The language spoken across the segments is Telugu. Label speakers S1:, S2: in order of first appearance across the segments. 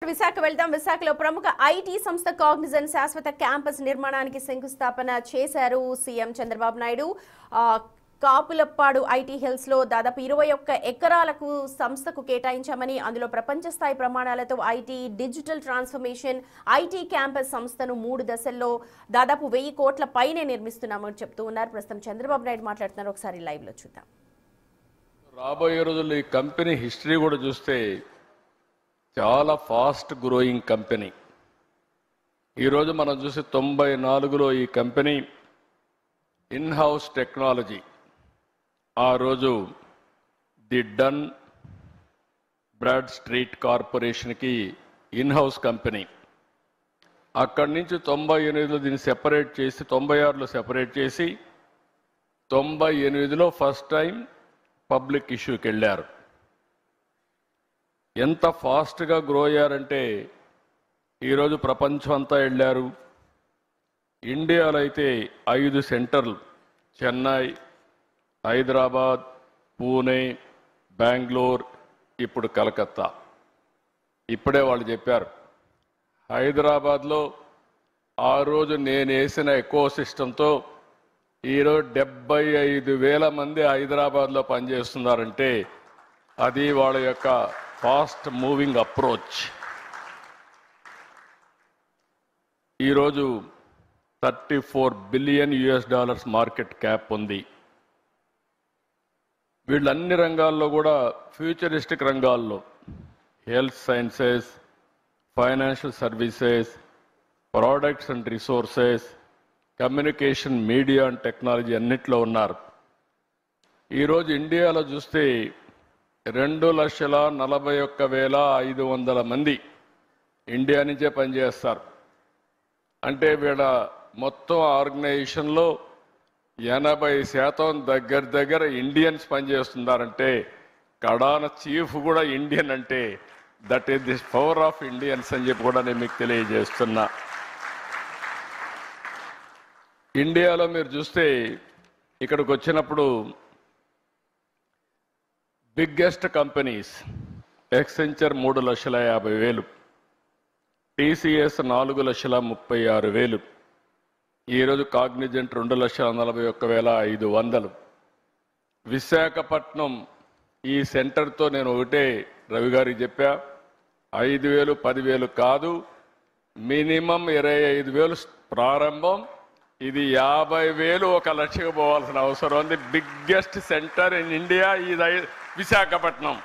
S1: విశాఖ వెళ్దాం. విశాఖలో ప్రముఖ ఐటీ సంస్థ కాగ్నిజెంట్ శాశ్వత క్యాంపస్ నిర్మాణానికి శంకుస్థాపన చేశారు CM Chandrababu Naidu. Kapulappadu IT hills లో దాదాపు 21 ఎకరాలకు సంస్థకు కేటాయించామని, అందులో ప్రపంచ స్థాయి ప్రమాణాలతో IT digital transformation IT campus సంస్థను 3 దశల్లో దాదాపు 1000 కోట్ల పైనే నిర్మిస్తున్నామని చెప్తూ ఉన్నారు. ప్రస్తుతం చంద్రబాబు నాయుడు మాట్లాడుతున్నారు. ఒకసారి లైవ్ లో చూద్దాం.
S2: రాబోయే రోజుల్లో ఈ కంపెనీ హిస్టరీ కూడా చూస్తే చాలా ఫాస్ట్ గ్రోయింగ్ కంపెనీ. ఈరోజు మనం చూసి 94లో ఈ కంపెనీ ఇన్ హౌస్ టెక్నాలజీ, ఆ రోజు ది డన్ బ్రాడ్ స్ట్రీట్ కార్పొరేషన్కి ఇన్ హౌస్ కంపెనీ. అక్కడి నుంచి 98లో దీన్ని సెపరేట్ చేసి 96లో సెపరేట్ చేసి 98లో ఫస్ట్ టైం పబ్లిక్ ఇష్యూకి వెళ్ళారు. ఎంత ఫాస్ట్గా గ్రో అయ్యారంటే ఈరోజు ప్రపంచం అంతా వెళ్ళారు. ఇండియాలో అయితే 5 సెంటర్లు, చెన్నై, హైదరాబాద్, పూణే, బెంగళూరు, ఇప్పుడు కలకత్తా. ఇప్పుడే వాళ్ళు చెప్పారు, హైదరాబాద్లో ఆ రోజు నేను వేసిన ఎకో సిస్టంతో ఈరోజు 75,000 మంది హైదరాబాద్లో పనిచేస్తున్నారంటే అది వాళ్ళ యొక్క ఫాస్ట్ మూవింగ్ అప్రోచ్. ఈరోజు $34 బిలియన్ మార్కెట్ క్యాప్ ఉంది. వీళ్ళు అన్ని రంగాల్లో కూడా ఫ్యూచరిస్టిక్ రంగాల్లో health sciences, financial services, products and resources, communication, media and technology అన్నిట్లో ఉన్నారు. ఈరోజు ఇండియాలో చూస్తే 2,41,500 మంది ఇండియా నుంచే పనిచేస్తారు. అంటే వీళ్ళ మొత్తం ఆర్గనైజేషన్లో 80% దగ్గర ఇండియన్స్ పనిచేస్తున్నారంటే కడాన చీఫ్ కూడా ఇండియన్ అంటే that is the power of Indians అని చెప్పి కూడా నేను మీకు తెలియజేస్తున్నా. ఇండియాలో మీరు చూస్తే ఇక్కడికి వచ్చినప్పుడు బిగ్గెస్ట్ కంపెనీస్ ఎక్సెంచర్ 3,50,000, టీసీఎస్ 4,36,000, ఈరోజు కాగ్నిజెంట్ 2,41,500. విశాఖపట్నం ఈ సెంటర్తో నేను ఒకటే రవి గారికి చెప్పా, 5,000 10,000 కాదు, మినిమం 25,000 ప్రారంభం, ఇది 50,000 1 లక్షకు పోవాల్సిన అవసరం ఉంది. బిగ్గెస్ట్ సెంటర్ ఇన్ ఇండియా ఇది విశాఖపట్నం.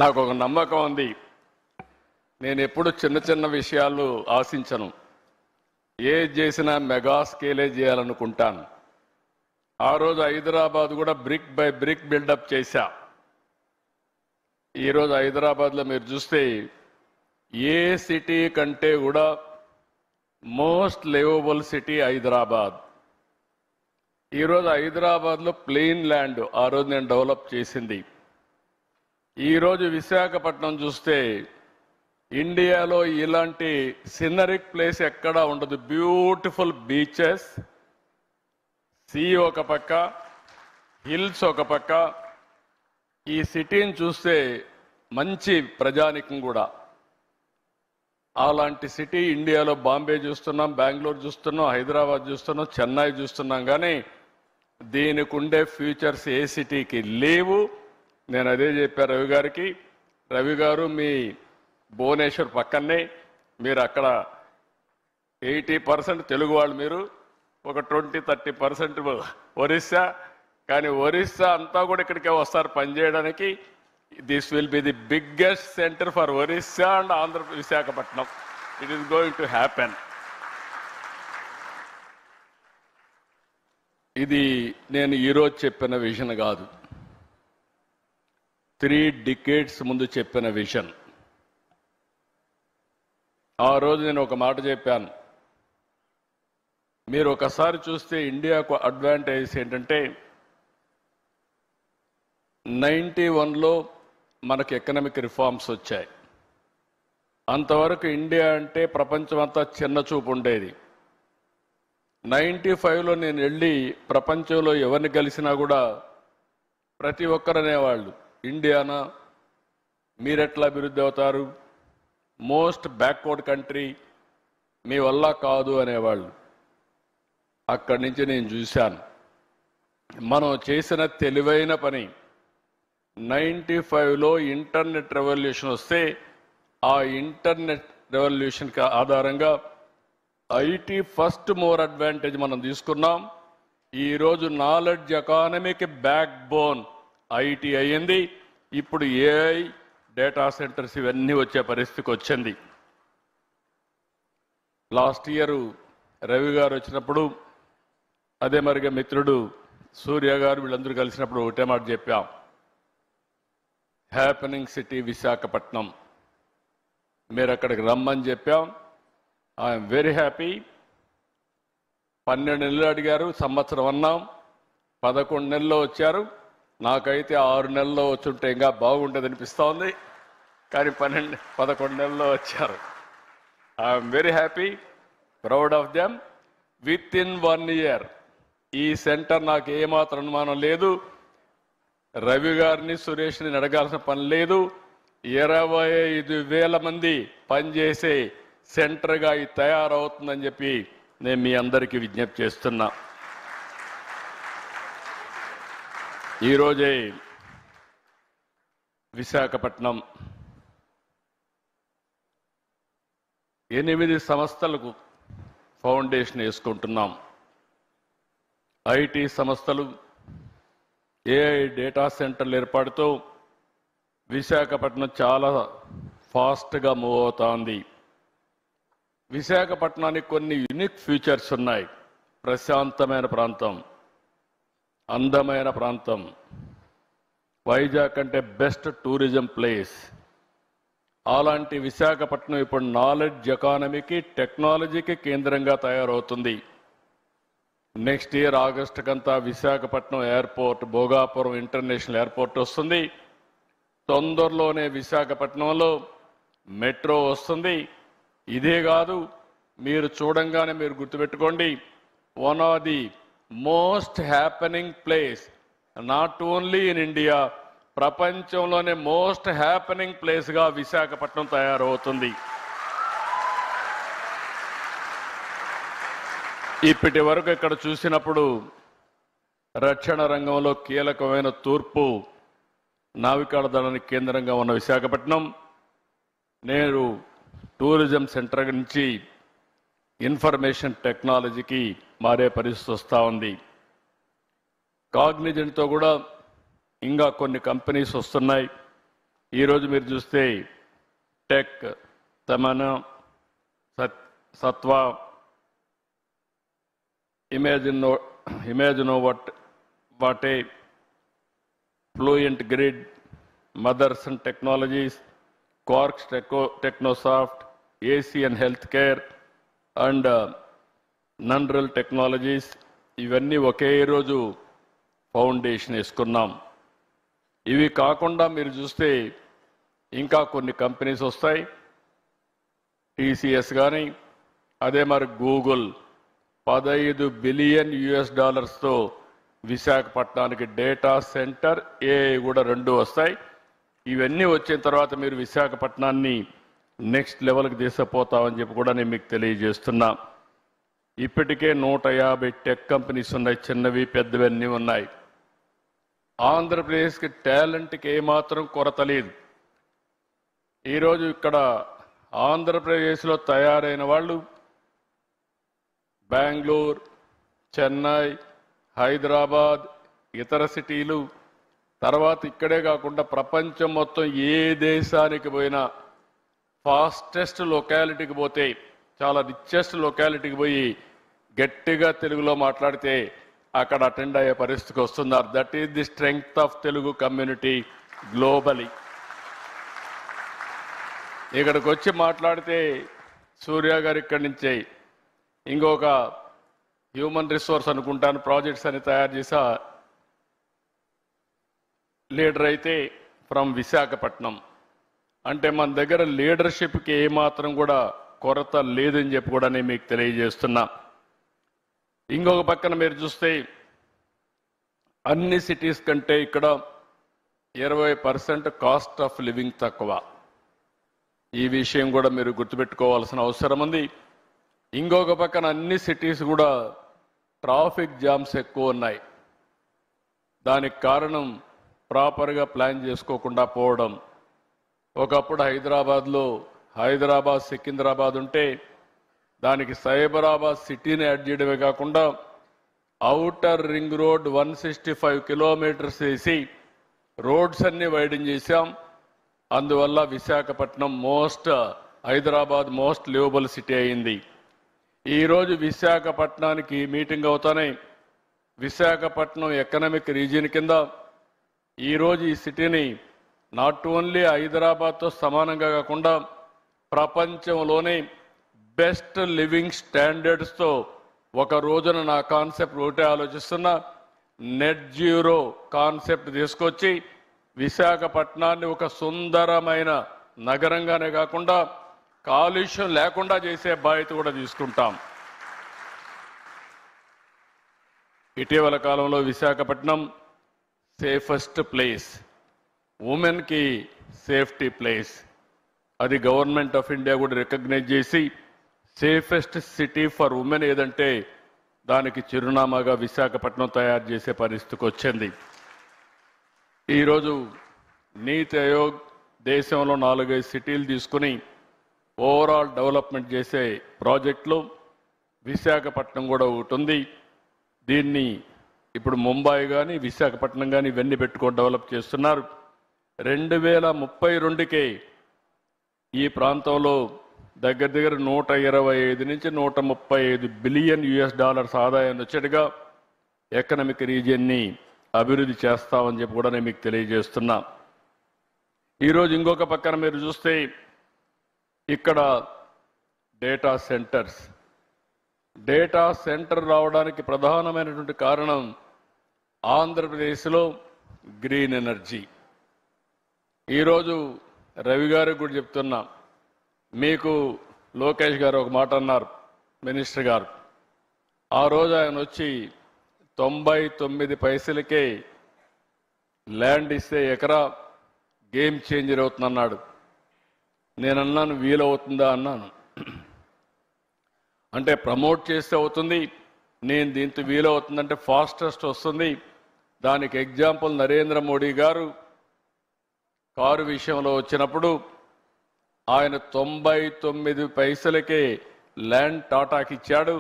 S2: నాకు ఒక నమ్మకం ఉంది. నేను ఎప్పుడు చిన్న చిన్న విషయాలు ఆశించను, ఏది చేసినా మెగా స్కేలే చేయాలనుకుంటాను. ఆ రోజు హైదరాబాద్ కూడా బ్రిక్ బై బ్రిక్ బిల్డప్ చేశా. ఈరోజు హైదరాబాద్లో మీరు చూస్తే ఏ సిటీ కంటే కూడా మోస్ట్ లివబుల్ సిటీ హైదరాబాద్. ఈరోజు హైదరాబాద్లో ప్లెయిన్ ల్యాండ్ ఆ రోజు నేను డెవలప్ చేసింది. ఈరోజు విశాఖపట్నం చూస్తే ఇండియాలో ఇలాంటి సినరిక్ ప్లేస్ ఎక్కడా ఉండదు. బ్యూటిఫుల్ బీచెస్, సీ ఒక పక్క, హిల్స్ ఒక పక్క. ఈ సిటీని చూస్తే మంచి ప్రజానికం కూడా. అలాంటి సిటీ ఇండియాలో బాంబే చూస్తున్నాం, బెంగళూరు చూస్తున్నాం, హైదరాబాద్ చూస్తున్నాం, చెన్నై చూస్తున్నాం. కానీ దీనికి ఉండే ఫ్యూచర్స్ ఏ సిటీకి లేవు. నేను అదే చెప్పాను రవి గారికి, రవి గారు మీ భువనేశ్వర్ పక్కనే, మీరు అక్కడ 80% తెలుగు వాళ్ళు, మీరు ఒక 20-30% ఒరిస్సా. కానీ ఒరిస్సా అంతా కూడా ఇక్కడికే వస్తారు పనిచేయడానికి. This will be the biggest centre for Orissa and Andhra Visakhapatnam. It is going to happen. ఇది నేను ఈరోజు చెప్పిన విజన్ కాదు, 3 డికేడ్స్ ముందు చెప్పిన విజన్. ఆ రోజు నేను ఒక మాట చెప్పాను, మీరు ఒకసారి చూస్తే ఇండియాకు అడ్వాంటేజ్ ఏంటంటే 91లో మనకు ఎకనామిక్ రిఫార్మ్స్ వచ్చాయి. అంతవరకు ఇండియా అంటే ప్రపంచం అంతా చిన్న చూపు ఉండేది. 95లో నేను వెళ్ళి ప్రపంచంలో ఎవరిని కలిసినా కూడా ప్రతి ఒక్కరు అనేవాళ్ళు, ఇండియానా, మీరెట్లా అభివృద్ధి అవుతారు, మోస్ట్ బ్యాక్వర్డ్ కంట్రీ, మీ వల్ల కాదు అనేవాళ్ళు. అక్కడి నుంచి నేను చూశాను మనం చేసిన తెలివైన పని. 95లో ఇంటర్నెట్ రెవల్యూషన్ వస్తే ఆ ఇంటర్నెట్ రెవల్యూషన్కి ఆధారంగా ఐటీ ఫస్ట్ మోర్ అడ్వాంటేజ్ మనం తీసుకున్నాం. ఈరోజు నాలెడ్జ్ ఎకానమీకి బ్యాక్ బోన్ ఐటీ అయ్యింది. ఇప్పుడు ఏఐ, డేటా సెంటర్స్ ఇవన్నీ వచ్చే పరిస్థితికి వచ్చింది. లాస్ట్ ఇయర్ రవి గారు వచ్చినప్పుడు, అదే మరిగా మిత్రుడు సూర్య గారు వీళ్ళందరూ కలిసినప్పుడు ఒకటే మాట చెప్పాం, హ్యాపెనింగ్ సిటీ విశాఖపట్నం, మీరు అక్కడికి రమ్మని చెప్పాం. I'm very happy. 12 నెలలు అడిగారు, సంవత్సరం అన్నాం, 11 నెలల్లో వచ్చారు. నాకైతే 6 నెలల్లో వచ్చుంటే ఇంకా బాగుంటుంది అనిపిస్తూ ఉంది, కానీ 11 నెలల్లో వచ్చారు. I'm very happy, proud of them. With in 1 year ఈ సెంటర్ నాకు ఏమాత్రం అనుమానం లేదు, రవి గారిని సురేష్ని అడగాల్సిన పని లేదు, 25,000 మంది పనిచేసే సెంటర్గా ఇది తయారవుతుందని చెప్పి నేను మీ అందరికీ విజ్ఞప్తి చేస్తున్నా. ఈరోజే విశాఖపట్నం 8 సంస్థలకు ఫౌండేషన్ వేసుకుంటున్నాం. ఐటీ సంస్థలు, ఏఐ డేటా సెంటర్ల ఏర్పాటుతో విశాఖపట్నం చాలా ఫాస్ట్గా మూవ్ అవుతోంది. విశాఖపట్నానికి కొన్ని యూనిక్ ఫీచర్స్ ఉన్నాయి. ప్రశాంతమైన ప్రాంతం, అందమైన ప్రాంతం, వైజాగ్ అంటే బెస్ట్ టూరిజం ప్లేస్. అలాంటి విశాఖపట్నం ఇప్పుడు నాలెడ్జ్ ఎకానమీకి, టెక్నాలజీకి కేంద్రంగా తయారవుతుంది. నెక్స్ట్ ఇయర్ ఆగస్టుకంతా Visakhapatnam airport, Bhogapuram international airport వస్తుంది. తొందరలోనే విశాఖపట్నంలో మెట్రో వస్తుంది. ఇదే కాదు, మీరు చూడంగానే మీరు గుర్తుపెట్టుకోండి, one of the most happening place, not only in India, ప్రపంచంలోనే మోస్ట్ హ్యాపెనింగ్ ప్లేస్గా విశాఖపట్నం తయారవుతుంది. ఇప్పటి వరకు ఇక్కడ చూసినప్పుడు రక్షణ రంగంలో కీలకమైన తూర్పు నావికాడ దళానికి కేంద్రంగా ఉన్న విశాఖపట్నం నేడు టూరిజం సెంటర్ నుంచి ఇన్ఫర్మేషన్ టెక్నాలజీకి మారే పరిస్థితి వస్తూ ఉంది. కాగ్నిజెంట్తో కూడా ఇంకా కొన్ని కంపెనీస్ వస్తున్నాయి. ఈరోజు మీరు చూస్తే tech, Tamanna, Sattva, Imaginnovate, Fluent Grid, Motherson technologies, Quarks Technosoft, Asian health care and నన్రల్ టెక్నాలజీస్, ఇవన్నీ ఒకే రోజు ఫౌండేషన్ వేసుకున్నాం. ఇవి కాకుండా మీరు చూస్తే ఇంకా కొన్ని కంపెనీస్ వస్తాయి. టీసీఎస్ కానీ, అదే మరి గూగుల్ $15 బిలియన్ విశాఖపట్నానికి డేటా సెంటర్, ఏఐ కూడా 2 వస్తాయి. ఇవన్నీ వచ్చిన తర్వాత మీరు విశాఖపట్నాన్ని నెక్స్ట్ లెవెల్కి తీసుకుపోతామని చెప్పి కూడా నేను మీకు తెలియజేస్తున్నా. ఇప్పటికే 150 టెక్ కంపెనీస్ ఉన్నాయి, చిన్నవి పెద్దవి అన్నీ ఉన్నాయి. ఆంధ్రప్రదేశ్కి టాలెంట్కి ఏమాత్రం కొరత లేదు. ఈరోజు ఇక్కడ ఆంధ్రప్రదేశ్లో తయారైన వాళ్ళు బెంగళూరు, చెన్నై, హైదరాబాద్, ఇతర సిటీలు, తర్వాత ఇక్కడే కాకుండా ప్రపంచం మొత్తం ఏ దేశానికి పోయినా ఫాస్టెస్ట్ లొకాలిటీకి పోతే, చాలా రిచెస్ట్ లొకాలిటీకి పోయి గట్టిగా తెలుగులో మాట్లాడితే అక్కడ అటెండ్ అయ్యే పరిస్థితికి వస్తున్నారు. That is the strength of Telugu community globally. ఇక్కడికి వచ్చి మాట్లాడితే సూర్య గారు ఇక్కడి నుంచే ఇంకొక హ్యూమన్ రిసోర్స్ అనుకుంటాను ప్రాజెక్ట్స్ అని తయారు చేసా లీడర్ అయితే ఫ్రమ్ విశాఖపట్నం. అంటే మన దగ్గర లీడర్షిప్కి ఏమాత్రం కూడా కొరత లేదని చెప్పి కూడా నేను మీకు తెలియజేస్తున్నా. ఇంకొక పక్కన మీరు చూస్తే అన్ని సిటీస్ కంటే ఇక్కడ 20% కాస్ట్ ఆఫ్ లివింగ్ తక్కువ. ఈ విషయం కూడా మీరు గుర్తుపెట్టుకోవాల్సిన అవసరం ఉంది. ఇంకొక పక్కన అన్ని సిటీస్ కూడా ట్రాఫిక్ జామ్స్ ఎక్కువ ఉన్నాయి. దానికి కారణం ప్రాపర్గా ప్లాన్ చేసుకోకుండా పోవడం. ఒకప్పుడు హైదరాబాద్ సికింద్రాబాద్ ఉంటే దానికి సైబరాబాద్ సిటీని యాడ్ చేయడమే కాకుండా ఔటర్ రింగ్ రోడ్ 165 కిలోమీటర్స్ వేసి రోడ్స్ అన్ని వైడన్ చేశాం. అందువల్ల Visakhapatnam Hyderabad most liveable city అయింది. ఈరోజు విశాఖపట్నానికి మీటింగ్ అవుతానే విశాఖపట్నం ఎకనామిక్ రీజియన్ కింద ఈరోజు ఈ సిటీని నాట్ ఓన్లీ హైదరాబాద్తో సమానంగా కాకుండా ప్రపంచంలోనే బెస్ట్ లివింగ్ స్టాండర్డ్స్తో ఒక రోజున నా కాన్సెప్ట్ ఒకటే ఆలోచిస్తున్నా, నెట్ జీరో కాన్సెప్ట్ తీసుకొచ్చి విశాఖపట్నాన్ని ఒక సుందరమైన నగరంగానే కాకుండా కాలుష్యం లేకుండా చేసే బాధ్యత కూడా తీసుకుంటాం. ఇటీవల కాలంలో విశాఖపట్నం సేఫెస్ట్ ప్లేస్, ఉమెన్కి సేఫ్టీ ప్లేస్, అది గవర్నమెంట్ ఆఫ్ ఇండియా కూడా రికగ్నైజ్ చేసి సేఫెస్ట్ సిటీ ఫర్ ఉమెన్ ఏదంటే దానికి చిరునామాగా విశాఖపట్నం తయారు చేసే పరిస్థితికి వచ్చింది. ఈరోజు నీతి ఆయోగ్ దేశంలో 4-5 సిటీలు తీసుకుని ఓవరాల్ డెవలప్మెంట్ చేసే ప్రాజెక్టులో విశాఖపట్నం కూడా ఒకటి ఉంది. దీన్ని ఇప్పుడు ముంబై కానీ విశాఖపట్నం కానీ ఇవన్నీ పెట్టుకొని డెవలప్ చేస్తున్నారు. 2032కే ఈ ప్రాంతంలో దగ్గర 125 నుంచి 135 బిలియన్ US ఆదాయాన్ని వచ్చేట్టుగా ఎకనామిక్ రీజియన్ని అభివృద్ధి చేస్తామని చెప్పి కూడా నేను మీకు తెలియజేస్తున్నా. ఈరోజు ఇంకొక పక్కన మీరు చూస్తే ఇక్కడ డేటా సెంటర్ రావడానికి ప్రధానమైనటువంటి కారణం ఆంధ్రప్రదేశ్లో గ్రీన్ ఎనర్జీ. ఈరోజు రవి గారికి కూడా చెప్తున్నా, మీకు లోకేష్ గారు ఒక మాట అన్నారు, మినిస్టర్ గారు. ఆ రోజు ఆయన వచ్చి 99 పైసలకే ల్యాండ్ ఇస్తే ఎకరా గేమ్ చేంజర్ అవుతుందన్నాడు. నేను అన్నాను వీలవుతుందా అన్నాను. అంటే ప్రమోట్ చేస్తే అవుతుంది, నేను దీంతో వీలవుతుందంటే ఫాస్టెస్ట్ వస్తుంది. దానికి ఎగ్జాంపుల్ నరేంద్ర మోడీ గారు కారు విషయంలో వచ్చినప్పుడు ఆయన 99 పైసలకే ల్యాండ్ టాటాకి ఇచ్చాడు.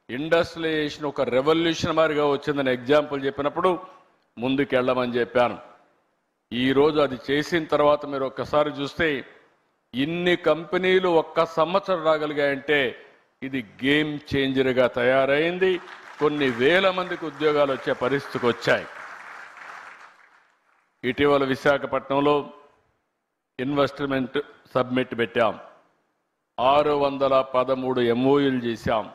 S2: ఇండస్ట్రియలైజేషన్ ఒక రెవల్యూషన్ మారిగా వచ్చిందని ఎగ్జాంపుల్ చెప్పినప్పుడు ముందుకెళ్ళమని చెప్పాను. ఈరోజు అది చేసిన తర్వాత మీరు ఒక్కసారి చూస్తే ఇన్ని కంపెనీలు ఒక్క సంవత్సరం రాగలిగాయంటే ఇది గేమ్ చేంజర్గా తయారైంది. కొన్ని వేల మందికి ఉద్యోగాలు వచ్చే పరిస్థితికి వచ్చాయి. ఇటీవల విశాఖపట్నంలో ఇన్వెస్ట్మెంట్ సబ్మిట్ పెట్టాం. 613 MOUలు చేశాం.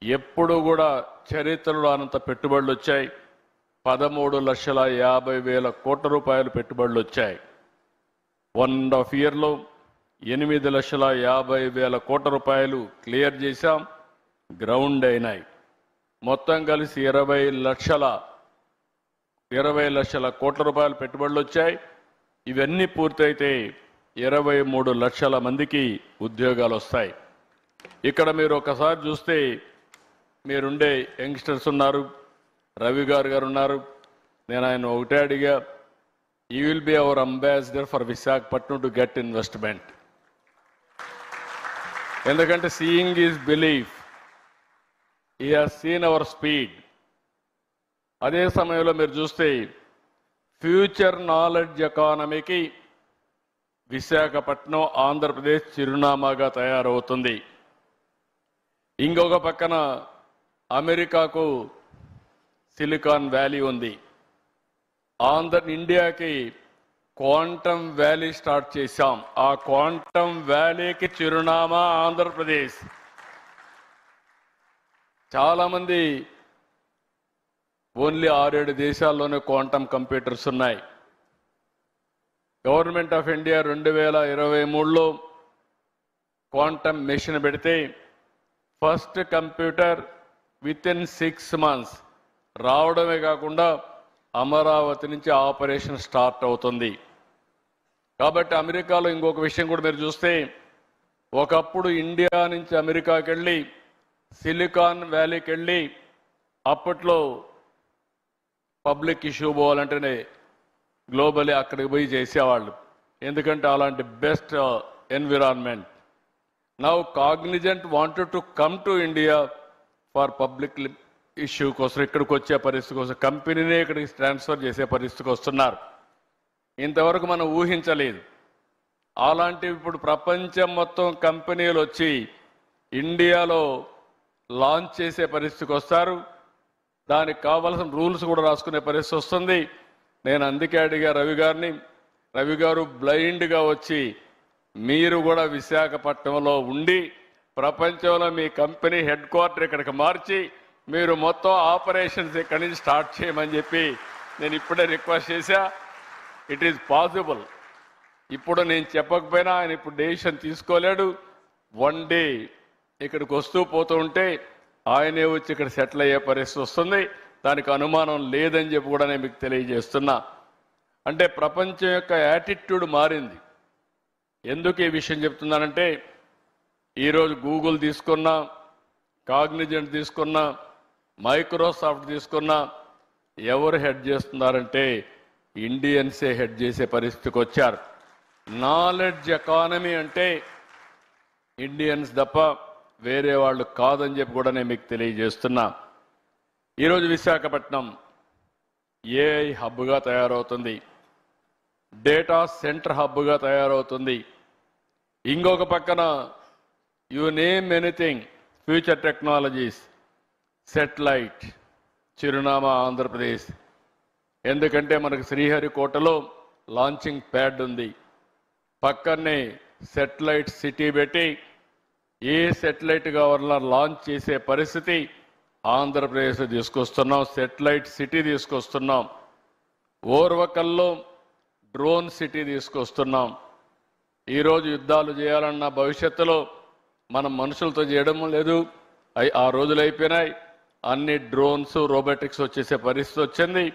S2: ఎప్పుడు కూడా చరిత్రలో అనంత పెట్టుబడులు వచ్చాయి. 13,50,000 కోట్ల రూపాయలు పెట్టుబడులు వచ్చాయి. 1.5 ఇయర్లో 8,50,000 కోట్ల రూపాయలు క్లియర్ చేశాం, గ్రౌండ్ అయినాయి. మొత్తం కలిసి 20 లక్షల కోట్ల రూపాయలు పెట్టుబడులు వచ్చాయి. ఇవన్నీ పూర్తయితే 23 లక్షల మందికి ఉద్యోగాలు వస్తాయి. ఇక్కడ మీరు ఒకసారి చూస్తే మీరుండే యంగ్స్టర్స్ ఉన్నారు, రవి గారు ఉన్నారు. నేను ఆయన ఒకటే అడిగా, you will be our ambassador for Visakhapatnam to get investment. ఎందుకంటే seeing is belief. He has seen our speed. అదే సమయంలో మీరు చూస్తే ఫ్యూచర్ నాలెడ్జ్ ఎకానమీకి విశాఖపట్నం ఆంధ్రప్రదేశ్ చిరునామాగా తయారవుతుంది. ఇంకొక పక్కన అమెరికాకు సిలికాన్ వ్యాలీ ఉంది. ఇండియాకి క్వాంటమ్ వ్యాలీ స్టార్ట్ చేశాం. ఆ క్వాంటమ్ వ్యాలీకి చిరునామా ఆంధ్రప్రదేశ్. చాలామంది ఓన్లీ 6-7 దేశాల్లోనే క్వాంటమ్ కంప్యూటర్స్ ఉన్నాయి. గవర్నమెంట్ ఆఫ్ ఇండియా 2023లో క్వాంటమ్ మిషన్ పెడితే first computer with in 6 months రావడమే కాకుండా అమరావతి నుంచి ఆపరేషన్ స్టార్ట్ అవుతుంది. కాబట్టి అమెరికాలో ఇంకొక విషయం కూడా మీరు చూస్తే, ఒకప్పుడు ఇండియా నుంచి అమెరికాకి వెళ్ళి సిలికాన్ వ్యాలీకి వెళ్ళి అప్పట్లో పబ్లిక్ ఇష్యూ పోవాలంటేనే గ్లోబలీ అక్కడికి పోయి చేసేవాళ్ళు, ఎందుకంటే అలాంటి best environment. Now Cognizant wanted to come to India for public issue కోసం, ఇక్కడికి వచ్చే పరిస్థితి కోసం కంపెనీనే ఇక్కడికి ట్రాన్స్ఫర్ చేసే పరిస్థితికి వస్తున్నారు. ఇంతవరకు మనం ఊహించలేదు. అలాంటి ఇప్పుడు ప్రపంచం మొత్తం కంపెనీలు వచ్చి ఇండియాలో లాంచ్ చేసే పరిస్థితికి వస్తారు. దానికి కావాల్సిన రూల్స్ కూడా రాసుకునే పరిస్థితి వస్తుంది. నేను అందుకే అడిగా రవి గారిని, రవి గారు బ్లైండ్గా వచ్చి మీరు కూడా విశాఖపట్నంలో ఉండి ప్రపంచంలో మీ కంపెనీ హెడ్ క్వార్టర్ ఇక్కడికి మార్చి మీరు మొత్తం ఆపరేషన్స్ ఇక్కడి నుంచి స్టార్ట్ చేయమని చెప్పి నేను ఇప్పుడే రిక్వెస్ట్ చేశా. It is possible. ఇప్పుడు నేను చెప్పకపోయినా ఆయన ఇప్పుడు డెసిషన్ తీసుకోలేడు. వన్ డే ఇక్కడికి వస్తూ పోతూ ఉంటే ఆయనే వచ్చి ఇక్కడ సెటిల్ అయ్యే పరిస్థితి వస్తుంది. దానికి అనుమానం లేదని చెప్పి కూడా నేను మీకు తెలియజేస్తున్నా. అంటే ప్రపంచం యొక్క యాటిట్యూడ్ మారింది. ఎందుకు ఈ విషయం చెప్తున్నానంటే, ఈరోజు గూగుల్ తీసుకున్నా, కాగ్నిజెంట్ తీసుకున్నా, మైక్రోసాఫ్ట్ తీసుకున్నా ఎవరు హెడ్ చేస్తున్నారంటే ఇండియన్సే హెడ్ చేసే పరిస్థితికి వచ్చారు. నాలెడ్జ్ ఎకానమీ అంటే ఇండియన్స్ తప్ప వేరే వాళ్ళు కాదని చెప్పి కూడా నేను మీకు తెలియజేస్తున్నా. ఈరోజు విశాఖపట్నం ఏఐ హబ్గా తయారవుతుంది, డేటా సెంటర్ హబ్గా తయారవుతుంది. ఇంకొక పక్కన you name anything, future technologies, satellite, చిరునామా ఆంధ్రప్రదేశ్. ఎందుకంటే మనకు శ్రీహరికోటలో లాంచింగ్ ప్యాడ్ ఉంది, పక్కనే సెటిలైట్ సిటీ పెట్టి ఏ సెటిలైట్ కావాలన్నా లాంచ్ చేసే పరిస్థితి ఆంధ్రప్రదేశ్ తీసుకొస్తున్నాం. సెటిలైట్ సిటీ తీసుకొస్తున్నాం. ఓర్వకల్లో డ్రోన్ సిటీ తీసుకొస్తున్నాం. ఈరోజు యుద్ధాలు చేయాలన్న భవిష్యత్తులో మనం మనుషులతో చేయడం లేదు, ఆ రోజులు అయిపోయినాయి. అన్ని డ్రోన్స్, రోబోటిక్స్ వచ్చేసే పరిస్థితి వచ్చింది.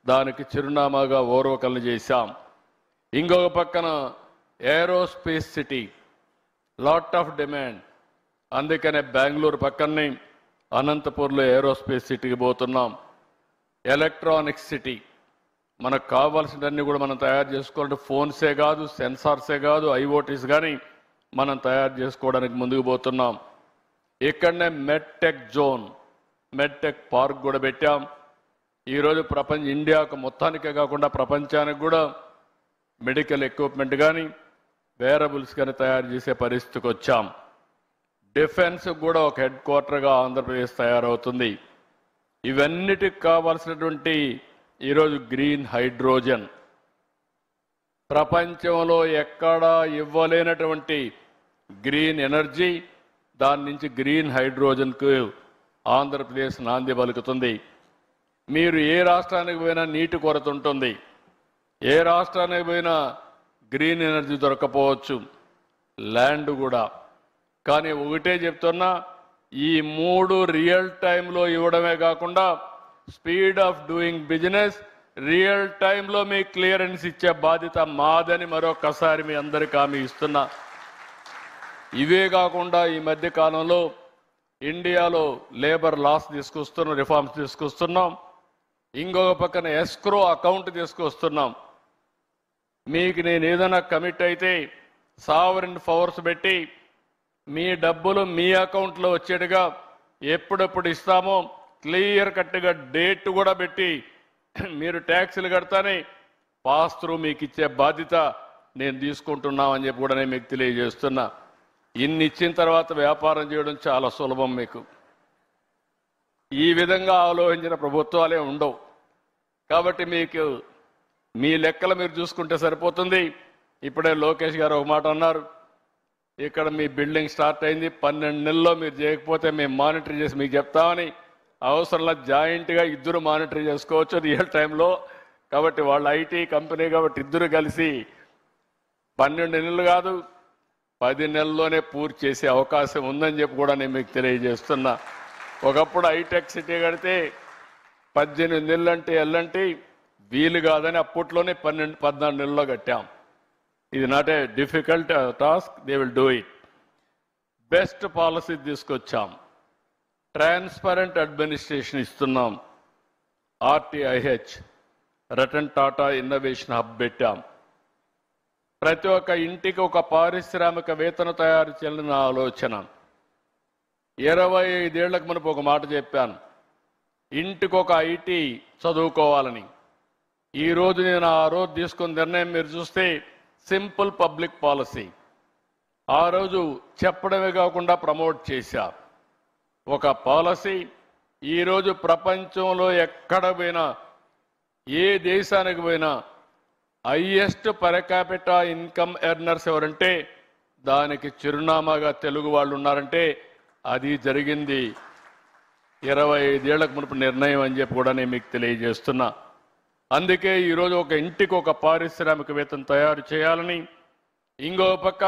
S2: దానికి చిరునామాగా ఓర్వకల్ని చేశాం. ఇంకొక పక్కన aerospace city, lot of demand. అందుకనే బెంగళూరు పక్కనే అనంతపూర్లో ఏరోస్పేస్ సిటీకి పోతున్నాం. ఎలక్ట్రానిక్స్ సిటీ, మనకు కావాల్సినవన్నీ కూడా మనం తయారు చేసుకోవాలంటే ఫోన్సే కాదు, సెన్సార్సే కాదు, ఐఓటీస్ కానీ మనం తయారు చేసుకోవడానికి ముందుకు పోతున్నాం. ఇక్కడనే మెడ్టెక్ జోన్, మెడ్టెక్ పార్క్ కూడా పెట్టాం. ఈరోజు ఇండియాకు మొత్తానికే కాకుండా ప్రపంచానికి కూడా మెడికల్ ఎక్విప్మెంట్ కానీ వేరబుల్స్ కానీ తయారు చేసే పరిస్థితికి వచ్చాం. డిఫెన్స్ కూడా ఒక హెడ్ క్వార్టర్గా ఆంధ్రప్రదేశ్ తయారవుతుంది. ఇవన్నిటికి కావాల్సినటువంటి ఈరోజు గ్రీన్ హైడ్రోజన్, ప్రపంచంలో ఎక్కడా ఇవ్వలేనటువంటి గ్రీన్ ఎనర్జీ, దాని నుంచి గ్రీన్ హైడ్రోజన్కు ఆంధ్రప్రదేశ్ నాంది పలుకుతుంది. మీరు ఏ రాష్ట్రానికి పోయినా నీటి కొరత ఉంటుంది, ఏ రాష్ట్రానికి పోయినా గ్రీన్ ఎనర్జీ దొరకపోవచ్చు, ల్యాండ్ కూడా. కానీ ఒకటే చెప్తున్నా, ఈ మూడు రియల్ టైంలో ఇవ్వడమే కాకుండా speed of doing business real టైంలో మీ క్లియరెన్స్ ఇచ్చే బాధ్యత మాదని మరొకసారి మీ అందరికీ హామీ ఇస్తున్నా. ఇవే కాకుండా ఈ మధ్య కాలంలో ఇండియాలో లేబర్ లాస్ తీసుకొస్తున్నాం, రిఫార్మ్స్ తీసుకొస్తున్నాం. ఇంకొక పక్కన ఎస్క్రో అకౌంట్ తీసుకొస్తున్నాం. మీకు నేను ఏదైనా కమిట్ అయితే సావరిన్ పవర్స్ పెట్టి మీ డబ్బులు మీ అకౌంట్లో వచ్చేట్టుగా ఎప్పుడెప్పుడు ఇస్తామో క్లియర్ కట్గా డేట్ కూడా పెట్టి మీరు ట్యాక్సులు కడతానే పాస్ త్రూ మీకు ఇచ్చే బాధ్యత నేను తీసుకుంటున్నామని చెప్పి కూడా నేను మీకు తెలియజేస్తున్నా. ఇన్ని ఇచ్చిన తర్వాత వ్యాపారం చేయడం చాలా సులభం. మీకు ఈ విధంగా ఆలోచించిన ప్రభుత్వాలే ఉండవు. కాబట్టి మీకు మీ లెక్కలు మీరు చూసుకుంటే సరిపోతుంది. ఇప్పుడే లోకేష్ గారు ఒక మాట అన్నారు, ఇక్కడ మీ బిల్డింగ్ స్టార్ట్ అయింది, 12 నెలల్లో మీరు చేయకపోతే మేము మానిటర్ చేసి మీకు చెప్తామని. అవసరంలో జాయింట్గా ఇద్దరు మానిటర్ చేసుకోవచ్చు రియల్ టైంలో. కాబట్టి వాళ్ళ ఐటీ కంపెనీ కాబట్టి ఇద్దరు కలిసి 12 నెలలు కాదు 10 నెలల్లోనే పూర్తి చేసే అవకాశం ఉందని చెప్పి కూడా నేను మీకు తెలియజేస్తున్నా. ఒకప్పుడు హైటెక్ సిటీ కడితే 18 నెలలు అంటే ఎల్లంటి వీలు కాదని అప్పట్లోనే 14 నెలల్లో కట్టాం. ఇది not a difficult task, they will do it. Best policy తీసుకొచ్చాం, ట్రాన్స్పరెంట్ అడ్మినిస్ట్రేషన్ ఇస్తున్నాం, RTIH Ratan Tata innovation hub పెట్టాం. ప్రతి ఒక్క ఇంటికి ఒక పారిశ్రామికవేత్తను తయారు చేయాలని నా ఆలోచన. 25 ఏళ్లకు మునుపు ఒక మాట చెప్పాను, ఇంటికి ఒక ఐటీ చదువుకోవాలని. ఈరోజు నేను ఆ రోజు తీసుకున్న నిర్ణయం మీరు చూస్తే సింపుల్ పబ్లిక్ పాలసీ. ఆ రోజు చెప్పడమే కాకుండా ప్రమోట్ చేశా. ఒక పాలసీ ఈరోజు ప్రపంచంలో ఎక్కడ పోయినా, ఏ దేశానికి పోయినా highest per capita income earners ఎవరంటే దానికి చిరునామాగా తెలుగు వాళ్ళు ఉన్నారంటే అది జరిగింది 25 ఏళ్లకు మునుపు నిర్ణయం అని చెప్పి కూడా నేను మీకు తెలియజేస్తున్నా. అందుకే ఈరోజు ఒక ఇంటికి ఒక పారిశ్రామికవేత్తను తయారు చేయాలని, ఇంకో పక్క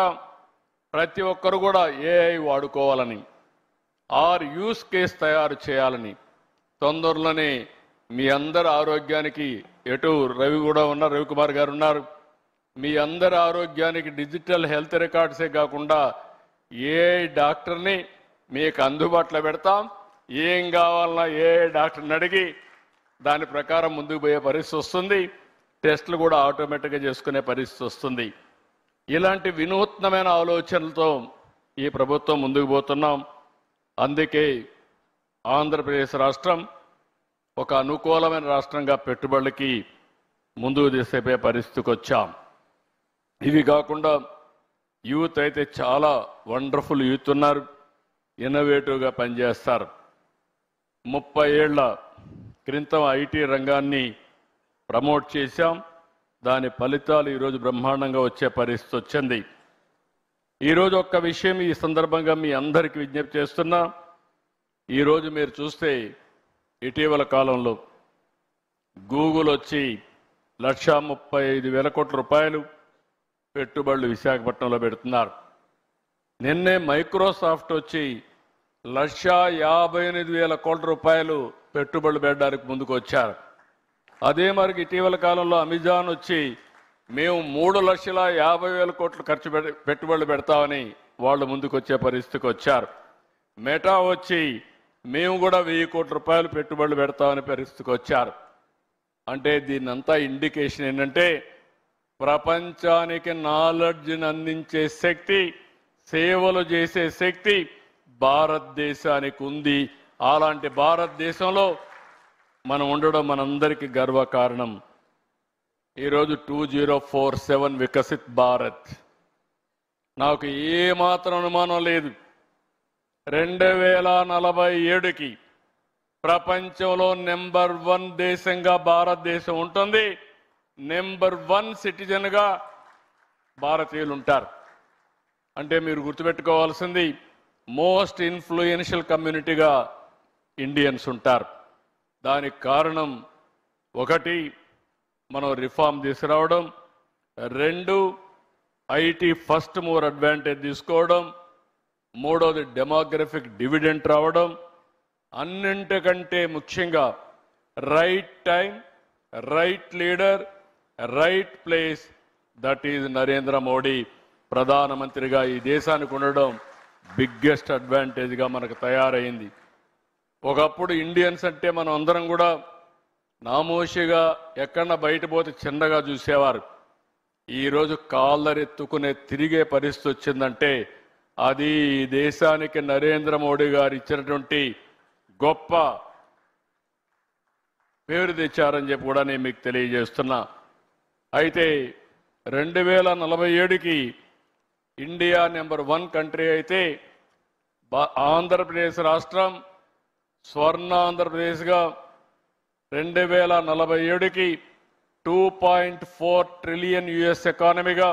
S2: ప్రతి ఒక్కరు కూడా ఏఐ వాడుకోవాలని, యూస్ కేస్ తయారు చేయాలని, తొందరలోనే మీ అందరి ఆరోగ్యానికి, ఎటు రవి కూడా ఉన్నారు, రవికుమార్ గారు ఉన్నారు, మీ అందరి ఆరోగ్యానికి డిజిటల్ హెల్త్ రికార్డ్సే కాకుండా ఏఐ డాక్టర్ని మీకు అందుబాటులో పెడతాం. ఏం కావాలన్నా ఏఐ డాక్టర్ని అడిగి దాని ప్రకారం ముందుకు పోయే పరిస్థితి వస్తుంది. టెస్టులు కూడా ఆటోమేటిక్గా చేసుకునే పరిస్థితి వస్తుంది. ఇలాంటి వినూత్నమైన ఆలోచనలతో ఈ ప్రభుత్వం ముందుకు పోతున్నాం. అందుకే ఆంధ్రప్రదేశ్ రాష్ట్రం ఒక అనుకూలమైన రాష్ట్రంగా పెట్టుబడులకి ముందుకు తీసుకుపోయే పరిస్థితికి వచ్చాం. ఇవి కాకుండా యూత్ అయితే చాలా వండర్ఫుల్ యూత్ ఉన్నారు, ఇన్నోవేటివ్గా పనిచేస్తారు. 30 ఏళ్ల క్రితం ఐటీ రంగాన్ని ప్రమోట్ చేశాం. దాని ఫలితాలు ఈరోజు బ్రహ్మాండంగా వచ్చే పరిస్థితి వచ్చింది. ఈరోజు ఒక్క విషయం ఈ సందర్భంగా మీ అందరికీ విజ్ఞప్తి చేస్తున్నా. ఈరోజు మీరు చూస్తే ఇటీవల కాలంలో గూగుల్ వచ్చి 1,35,000 కోట్ల రూపాయలు పెట్టుబడులు విశాఖపట్నంలో పెడుతున్నారు. నిన్నే మైక్రోసాఫ్ట్ వచ్చి 1,58,000 కోట్ల రూపాయలు పెట్టుబడులు పెట్టడానికి ముందుకు వచ్చారు. అదే మరి ఇటీవల కాలంలో అమెజాన్ వచ్చి మేము 3,50,000 కోట్లు పెట్టుబడులు పెడతామని వాళ్ళు ముందుకు వచ్చే పరిస్థితికి వచ్చారు. మెటా వచ్చి మేము కూడా 1,000 కోట్ల రూపాయలు పెట్టుబడులు పెడతామని పరిస్థితికి వచ్చారు. అంటే దీన్నంతా ఇండికేషన్ ఏంటంటే ప్రపంచానికి నాలెడ్జ్ని అందించే శక్తి, సేవలు చేసే శక్తి భారతదేశానికి ఉంది. అలాంటి భారతదేశంలో మనం ఉండడం మనందరికీ గర్వకారణం. ఈరోజు 2047 వికసిత్ భారత్. నాకు ఏమాత్రం అనుమానం లేదు, 2047కి ప్రపంచంలో నెంబర్ 1 దేశంగా భారతదేశం ఉంటుంది. నెంబర్ 1 సిటిజన్గా భారతీయులు ఉంటారు. అంటే మీరు గుర్తుపెట్టుకోవాల్సింది మోస్ట్ ఇన్ఫ్లుయెన్షియల్ కమ్యూనిటీగా ఇండియన్స్ ఉంటారు. దానికి కారణం 1 మనం రిఫార్మ్ తీసుకురావడం, 2 ఐటీ ఫస్ట్ మూవర్ అడ్వాంటేజ్ తీసుకోవడం, 3వది డెమోగ్రఫిక్ డివిడెంట్ రావడం, అన్నింటికంటే ముఖ్యంగా right time, right leader, right place, that is Narendra Modi ప్రధానమంత్రిగా ఈ దేశానికి ఉండడం బిగ్గెస్ట్ అడ్వాంటేజ్గా మనకు తయారైంది. ఒకప్పుడు ఇండియన్స్ అంటే మనం అందరం కూడా నామోషిగా ఎక్కడన్నా బయట పోతే చిన్నగా చూసేవారు. ఈరోజు కాళ్ళరెత్తుకునే తిరిగే పరిస్థితి వచ్చిందంటే అది ఈ దేశానికి నరేంద్ర మోడీ గారు ఇచ్చినటువంటి గొప్ప పేరు తెచ్చారని చెప్పి కూడా నేను మీకు తెలియజేస్తున్నా. అయితే 2047కి ఇండియా నెంబర్ 1 కంట్రీ అయితే ఆంధ్రప్రదేశ్ రాష్ట్రం స్వర్ణ ఆంధ్రప్రదేశ్గా 2047కి 2.4 ట్రిలియన్ యుఎస్ ఎకానమీగా,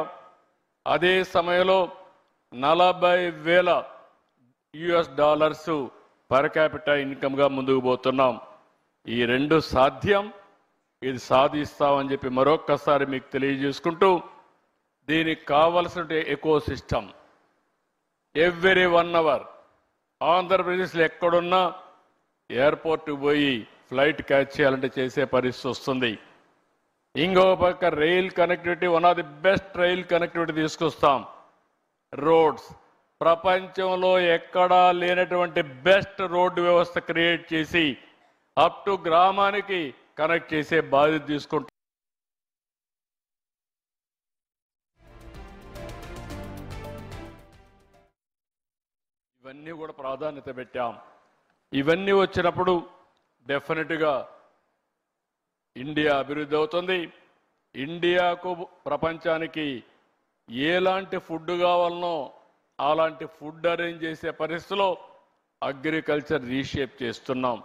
S2: అదే సమయంలో $40,000 పర్ క్యాపిటల్ ఇన్కమ్గా ముందుకు పోతున్నాం. ఈ 2 సాధ్యం, ఇది సాధిస్తామని చెప్పి మరొక్కసారి మీకు తెలియజేసుకుంటూ, దీనికి కావలసిన ఎకో సిస్టమ్ ఎవ్రీ 1 అవర్ ఆంధ్రప్రదేశ్లో ఎక్కడున్నా ఎయిర్పోర్ట్కి పోయి ఫ్లైట్ క్యాచ్ చేయాలంటే చేసే పరిస్థితి వస్తుంది. ఇంకో పక్క rail connectivity, one of the best rail connectivity తీసుకొస్తాం. రోడ్స్ ప్రపంచంలో ఎక్కడా లేనటువంటి బెస్ట్ రోడ్డు వ్యవస్థ క్రియేట్ చేసి అప్ టు గ్రామానికి కనెక్ట్ చేసే బాధ్యత తీసుకుంటాం. ఇవన్నీ కూడా ప్రాధాన్యత పెట్టాం. ఇవన్నీ వచ్చినప్పుడు డెఫినెట్గా ఇండియా అభివృద్ధి అవుతుంది. ఇండియాకు ప్రపంచానికి ఎలాంటి ఫుడ్ కావాలనో అలాంటి ఫుడ్ అరేంజ్ చేసే పరిస్థితిలో అగ్రికల్చర్ రీషేప్ చేస్తున్నాం.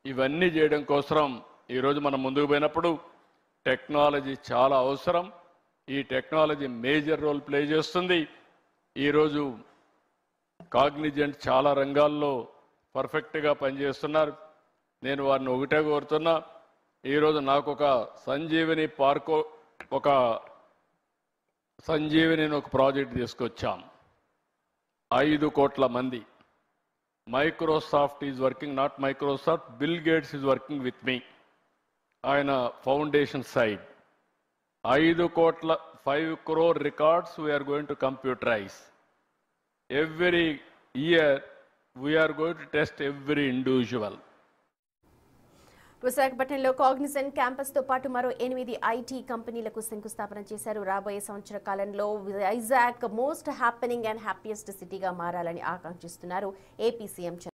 S2: ఇవన్నీ చేయడం కోసం ఈరోజు మనం ముందుకు పోయినప్పుడు టెక్నాలజీ చాలా అవసరం. ఈ టెక్నాలజీ మేజర్ రోల్ ప్లే చేస్తుంది. ఈరోజు కాగ్నిజెంట్ చాలా రంగాల్లో పర్ఫెక్ట్గా పనిచేస్తున్నారు. నేను వారిని ఒకటే కోరుతున్నా, ఈరోజు నాకు ఒక సంజీవిని పార్కు, ఒక సంజీవిని ఒక ప్రాజెక్ట్ తీసుకొచ్చాం. 5 కోట్ల మంది. Microsoft is working, not Microsoft, Bill Gates is working with me. ఆయన foundation side 5 crore records we are going to computerise. Every year we are going to test every individual.
S1: విశాఖపట్నంలో కాగ్నిజెంట్ క్యాంపస్ తో పాటు మరో 8 ఐటీ కంపెనీలకు శంకుస్థాపన చేశారు. రాబోయే సంవత్సర కాలంలో Vizag most happening and happiest సిటీగా మారాలని ఆకాంక్షిస్తున్నారు ఏపీ సీఎం.